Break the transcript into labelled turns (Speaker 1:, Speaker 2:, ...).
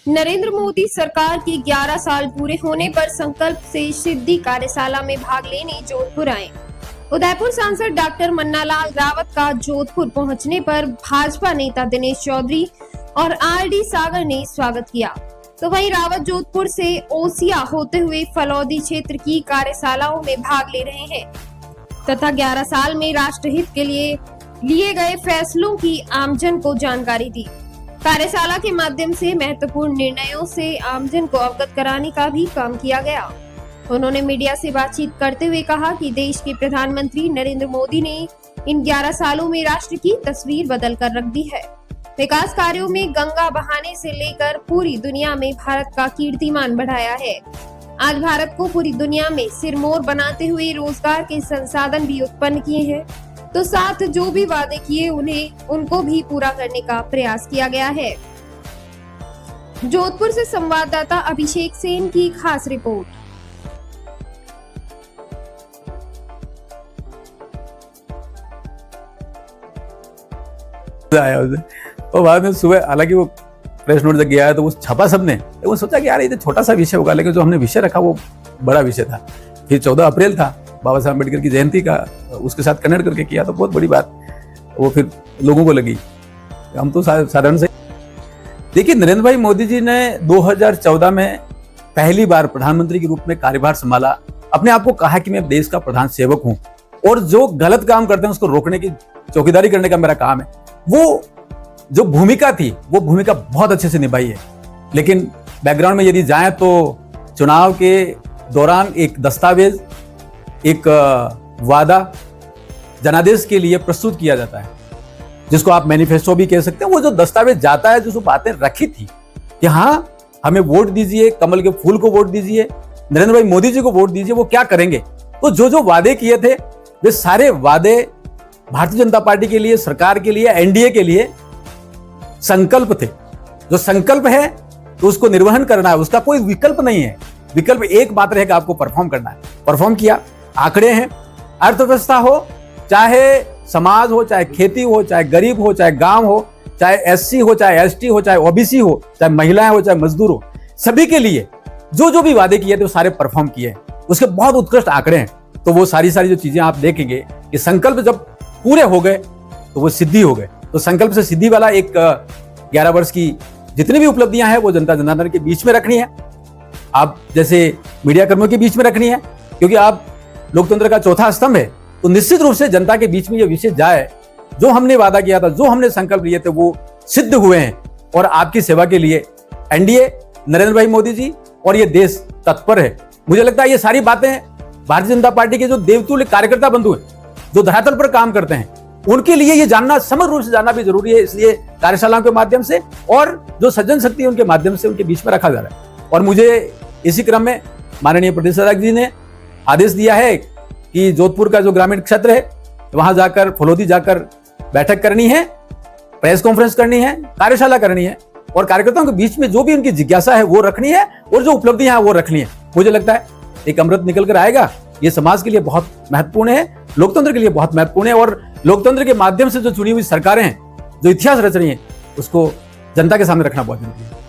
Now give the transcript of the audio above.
Speaker 1: नरेंद्र मोदी सरकार के 11 साल पूरे होने पर संकल्प से सिद्धि कार्यशाला में भाग लेने जोधपुर आए। उदयपुर सांसद डॉक्टर मन्नालाल रावत का जोधपुर पहुंचने पर भाजपा नेता दिनेश चौधरी और आरडी सागर ने स्वागत किया। तो वहीं रावत जोधपुर से ओसिया होते हुए फलौदी क्षेत्र की कार्यशालाओं में भाग ले रहे हैं तथा 11 साल में राष्ट्रहित के लिए गए फैसलों की आमजन को जानकारी दी। कार्यशाला के माध्यम से महत्वपूर्ण निर्णयों से आमजन को अवगत कराने का भी काम किया गया। उन्होंने मीडिया से बातचीत करते हुए कहा कि देश के प्रधानमंत्री नरेंद्र मोदी ने इन 11 सालों में राष्ट्र की तस्वीर बदल कर रख दी है। विकास कार्यों में गंगा बहाने से लेकर पूरी दुनिया में भारत का कीर्तिमान बढ़ाया है। आज भारत को पूरी दुनिया में सिरमौर बनाते हुए रोजगार के संसाधन भी उत्पन्न किए हैं। तो साथ जो भी वादे किए उनको भी पूरा करने का प्रयास किया गया है। जोधपुर से संवाददाता अभिषेक सेन की खास रिपोर्ट।
Speaker 2: आया उसे और बाद में सुबह, हालांकि वो प्रेस नोट जब गया है तो वो छपा सबने, तो वो सोचा कि यार ये तो छोटा सा विषय होगा, लेकिन जो हमने विषय रखा वो बड़ा विषय था। फिर 14 अप्रैल था, बाबा साहब अम्बेडकर की जयंती का, उसके साथ कनेक्ट करके किया तो बहुत बड़ी बात वो फिर लोगों को लगी। हम तो साधारण से देखिए, नरेंद्र भाई मोदी जी ने 2014 में पहली बार प्रधानमंत्री के रूप में कार्यभार संभाला। अपने आप को कहा कि मैं देश का प्रधान सेवक हूं और जो गलत काम करते हैं उसको रोकने की चौकीदारी करने का मेरा काम है। वो जो भूमिका थी वो भूमिका बहुत अच्छे से निभाई है। लेकिन बैकग्राउंड में यदि जाएं तो चुनाव के दौरान एक दस्तावेज, एक वादा जनादेश के लिए प्रस्तुत किया जाता है, जिसको आप मैनिफेस्टो भी कह सकते हैं। वो जो दस्तावेज जाता है, जो बातें रखी थी कि हाँ हमें वोट दीजिए, कमल के फूल को वोट दीजिए, नरेंद्र भाई मोदी जी को वोट दीजिए, वो क्या करेंगे। तो जो वादे किए थे वे सारे वादे भारतीय जनता पार्टी के लिए, सरकार के लिए, एनडीए के लिए संकल्प थे। जो संकल्प है तो उसको निर्वहन करना है, उसका कोई विकल्प नहीं है। विकल्प एक मात्र है कि आपको परफॉर्म करना है। परफॉर्म किया, आंकड़े हैं, अर्थव्यवस्था हो, चाहे समाज हो, चाहे खेती हो, चाहे गरीब हो, चाहे गांव हो, चाहे एससी हो, चाहे एसटी हो, चाहे ओबीसी हो, चाहे महिलाएं हो, चाहे मजदूर हो, सभी के लिए जो भी वादे किए थे वो सारे परफॉर्म किए हैं। उसके बहुत उत्कृष्ट आंकड़े हैं। तो वो सारी जो चीजें आप देखेंगे कि संकल्प जब पूरे हो गए तो वो सिद्धि हो गए। तो संकल्प से सिद्धि वाला एक 11 वर्ष की जितनी भी उपलब्धियां हैं वो जनता जनार्दन के बीच में रखनी है, आप जैसे मीडिया कर्मियों के बीच में रखनी है, क्योंकि आप लोकतंत्र का चौथा स्तंभ है। तो निश्चित रूप से जनता के बीच में ये विषय जाए, जो हमने वादा किया था, जो हमने संकल्प लिए थे वो सिद्ध हुए हैं। और आपकी सेवा के लिए एनडीए, नरेंद्र भाई मोदी जी और ये देश तत्पर है। मुझे लगता है ये सारी बातें भारतीय जनता पार्टी के जो देवतुल्य कार्यकर्ता बंधु हैं, जो धरातल पर काम करते हैं, उनके लिए ये जानना, समग्र रूप से जानना भी जरूरी है। इसलिए कार्यशालाओं के माध्यम से और जो सज्जन शक्ति है उनके माध्यम से उनके बीच में रखा जा रहा है। और मुझे इसी क्रम में माननीय प्रदेश अध्यक्ष जी ने आदेश दिया है कि जोधपुर का जो ग्रामीण क्षेत्र है वहां जाकर, फलौदी जाकर बैठक करनी है, प्रेस कॉन्फ्रेंस करनी है, कार्यशाला करनी है और कार्यकर्ताओं के बीच में जो भी उनकी जिज्ञासा है वो रखनी है और जो उपलब्धियां हैं वो रखनी है। मुझे लगता है एक अमृत निकल कर आएगा। ये समाज के लिए बहुत महत्वपूर्ण है, लोकतंत्र के लिए बहुत महत्वपूर्ण है और लोकतंत्र के माध्यम से जो चुनी हुई सरकारें हैं, जो इतिहास रच रही हैं, उसको जनता के सामने रखना बहुत जरूरी है।